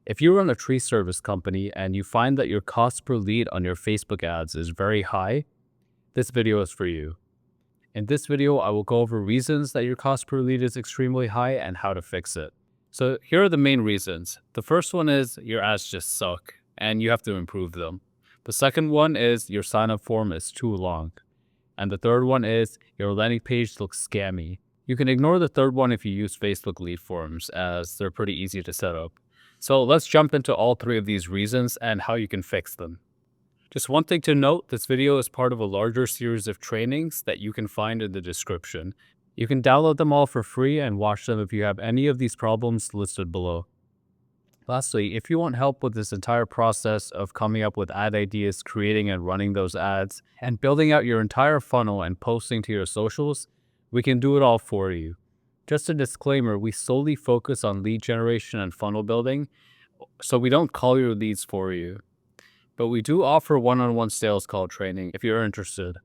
If you run a tree service company and you find that your cost per lead on your Facebook ads is very high, this video is for you. In this video, I will go over reasons that your cost per lead is extremely high and how to fix it. So here are the main reasons. The first one is your ads just suck and you have to improve them. The second one is your sign-up form is too long. And the third one is your landing page looks scammy. You can ignore the third one if you use Facebook lead forms, as they're pretty easy to set up. So let's jump into all three of these reasons and how you can fix them. Just one thing to note, this video is part of a larger series of trainings that you can find in the description. You can download them all for free and watch them if you have any of these problems listed below. Lastly, if you want help with this entire process of coming up with ad ideas, creating and running those ads, and building out your entire funnel and posting to your socials, we can do it all for you. Just a disclaimer, we solely focus on lead generation and funnel building, so we don't call your leads for you. But we do offer one-on-one sales call training if you're interested.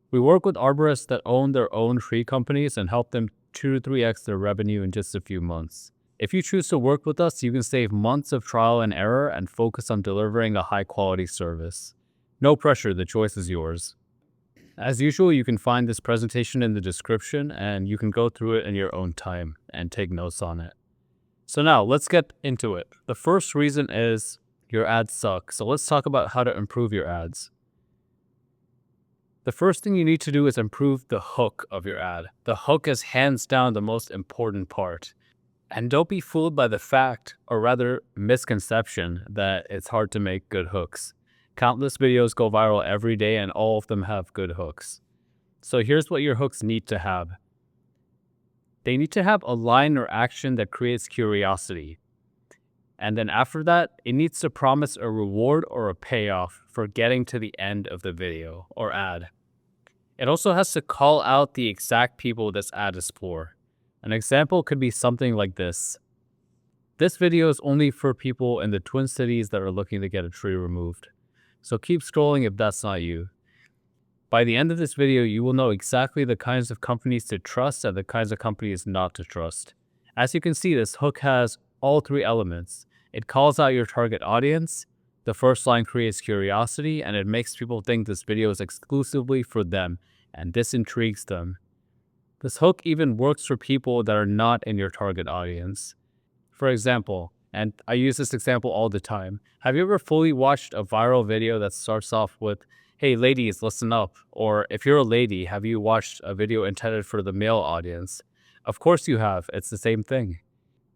We work with arborists that own their own tree companies and help them 2 to 3x their revenue in just a few months. If you choose to work with us, you can save months of trial and error and focus on delivering a high-quality service. No pressure, the choice is yours. As usual, you can find this presentation in the description and you can go through it in your own time and take notes on it. So now, let's get into it. The first reason is your ads suck. So let's talk about how to improve your ads. The first thing you need to do is improve the hook of your ad. The hook is hands down the most important part. And don't be fooled by the fact, or rather misconception, that it's hard to make good hooks. Countless videos go viral every day and all of them have good hooks. So here's what your hooks need to have. They need to have a line or action that creates curiosity. And then after that, it needs to promise a reward or a payoff for getting to the end of the video or ad. It also has to call out the exact people this ad is for. An example could be something like this. This video is only for people in the Twin Cities that are looking to get a tree removed. So keep scrolling if that's not you. By the end of this video, you will know exactly the kinds of companies to trust and the kinds of companies not to trust. As you can see, this hook has all three elements. It calls out your target audience, the first line creates curiosity, and it makes people think this video is exclusively for them, and this intrigues them. This hook even works for people that are not in your target audience. For example, and I use this example all the time, have you ever fully watched a viral video that starts off with, "Hey ladies, listen up," or if you're a lady, have you watched a video intended for the male audience? Of course you have, it's the same thing.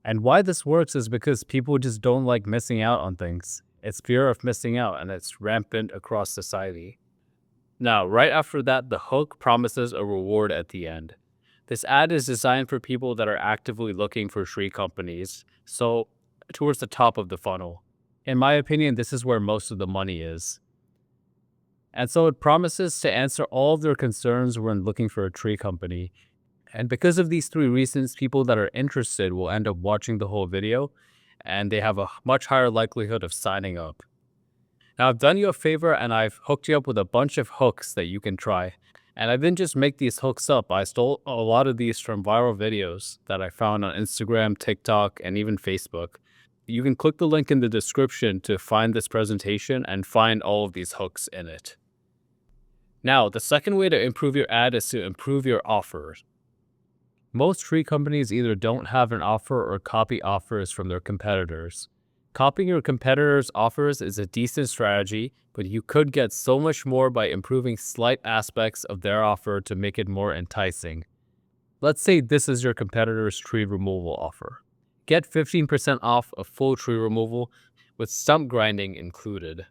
And why this works is because people just don't like missing out on things. It's fear of missing out and it's rampant across society. Now, right after that, the hook promises a reward at the end. This ad is designed for people that are actively looking for tree companies, so towards the top of the funnel. In my opinion, this is where most of the money is. And so it promises to answer all of their concerns when looking for a tree company. And because of these three reasons, people that are interested will end up watching the whole video, and they have a much higher likelihood of signing up. Now, I've done you a favor and I've hooked you up with a bunch of hooks that you can try. And I didn't just make these hooks up, I stole a lot of these from viral videos that I found on Instagram, TikTok, and even Facebook. You can click the link in the description to find this presentation and find all of these hooks in it. Now, the second way to improve your ad is to improve your offers. Most tree companies either don't have an offer or copy offers from their competitors. Copying your competitors' offers is a decent strategy, but you could get so much more by improving slight aspects of their offer to make it more enticing. Let's say this is your competitor's tree removal offer. Get 15% off a full tree removal with stump grinding included.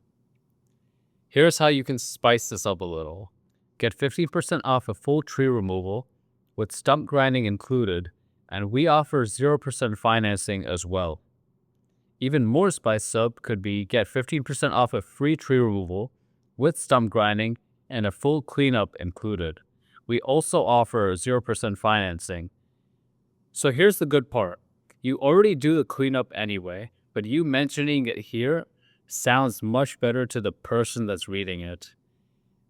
Here's how you can spice this up a little. Get 15% off a full tree removal with stump grinding included, and we offer 0% financing as well. Even more spice up could be get 15% off a free tree removal with stump grinding and a full cleanup included. We also offer 0% financing. So here's the good part. You already do the cleanup anyway, but you mentioning it here sounds much better to the person that's reading it.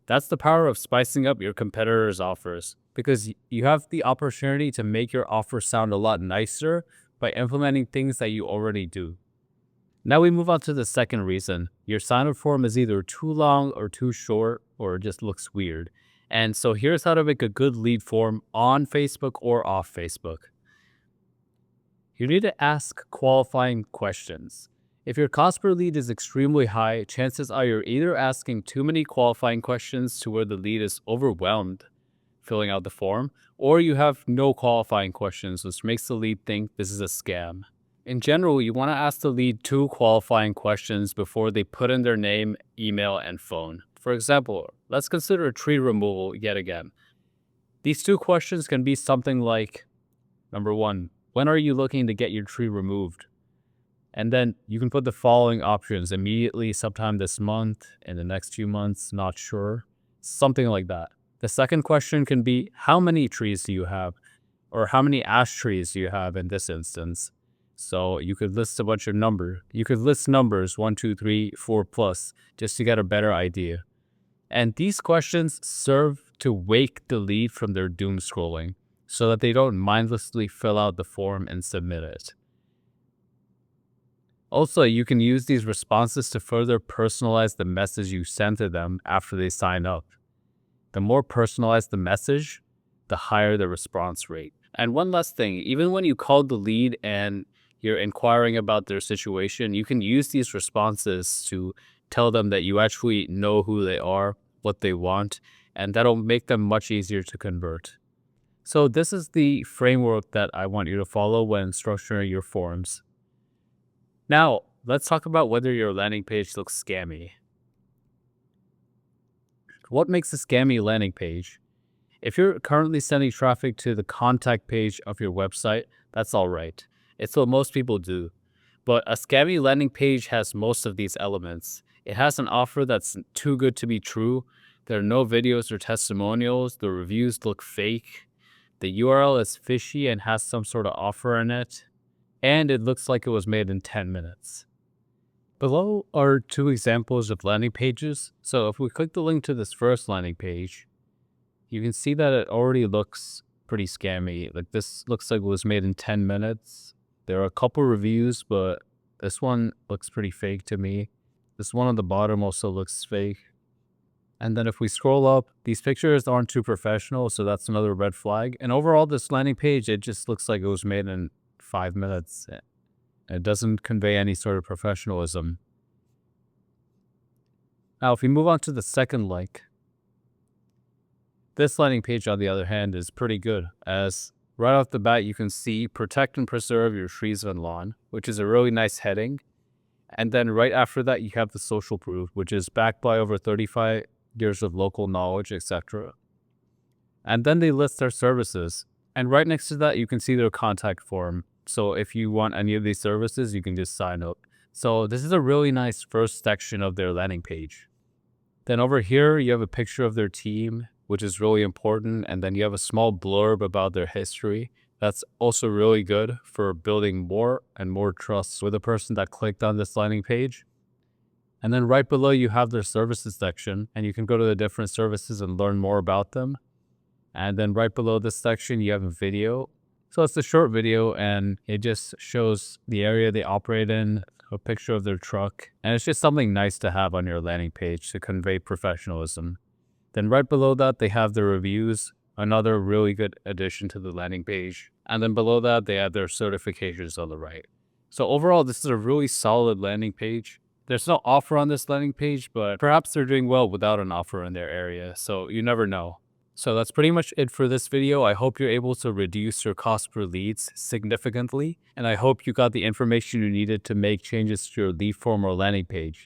That's the power of spicing up your competitors' offers, because you have the opportunity to make your offer sound a lot nicer by implementing things that you already do. Now we move on to the second reason. Your sign-up form is either too long or too short, or it just looks weird. And so here's how to make a good lead form on Facebook or off Facebook. You need to ask qualifying questions. If your cost per lead is extremely high, chances are you're either asking too many qualifying questions to where the lead is overwhelmed filling out the form, or you have no qualifying questions, which makes the lead think this is a scam. In general, you want to ask the lead 2 qualifying questions before they put in their name, email, and phone. For example, let's consider tree removal yet again. These 2 questions can be something like, number 1, when are you looking to get your tree removed? And then you can put the following options: immediately, sometime this month, in the next few months, not sure, something like that. The second question can be, how many trees do you have? Or how many ash trees do you have in this instance? So you could list a bunch of numbers. You could list numbers 1, 2, 3, 4 plus, just to get a better idea. And these questions serve to wake the lead from their doom scrolling so that they don't mindlessly fill out the form and submit it. Also, you can use these responses to further personalize the message you send to them after they sign up. The more personalized the message, the higher the response rate. And one last thing, even when you call the lead and you're inquiring about their situation, you can use these responses to tell them that you actually know who they are, what they want, and that'll make them much easier to convert. So this is the framework that I want you to follow when structuring your forms. Now, let's talk about whether your landing page looks scammy. What makes a scammy landing page? If you're currently sending traffic to the contact page of your website, that's all right. It's what most people do. But a scammy landing page has most of these elements. It has an offer that's too good to be true. There are no videos or testimonials. The reviews look fake. The URL is fishy and has some sort of offer in it. And it looks like it was made in 10 minutes. Below are 2 examples of landing pages. So if we click the link to this first landing page, you can see that it already looks pretty scammy. Like, this looks like it was made in 10 minutes. There are a couple reviews, but this one looks pretty fake to me. This one on the bottom also looks fake. And then if we scroll up, these pictures aren't too professional, so that's another red flag. And overall, this landing page, it just looks like it was made in 5 minutes. It doesn't convey any sort of professionalism. Now, if we move on to the second link, this landing page, on the other hand, is pretty good, as right off the bat, you can see protect and preserve your trees and lawn, which is a really nice heading. And then right after that, you have the social proof, which is backed by over 35 years of local knowledge, etc. And then they list their services. And right next to that, you can see their contact form. So if you want any of these services, you can just sign up. So this is a really nice first section of their landing page. Then over here, you have a picture of their team, which is really important. And then you have a small blurb about their history. That's also really good for building more and more trust with the person that clicked on this landing page. And then right below, you have their services section, and you can go to the different services and learn more about them. And then right below this section, you have a video. So it's a short video, and it just shows the area they operate in, a picture of their truck, and it's just something nice to have on your landing page to convey professionalism. Then right below that, they have the reviews, another really good addition to the landing page. And then below that, they have their certifications on the right. So overall, this is a really solid landing page. There's no offer on this landing page, but perhaps they're doing well without an offer in their area, so you never know. So that's pretty much it for this video. I hope you're able to reduce your cost per leads significantly, and I hope you got the information you needed to make changes to your lead form or landing page.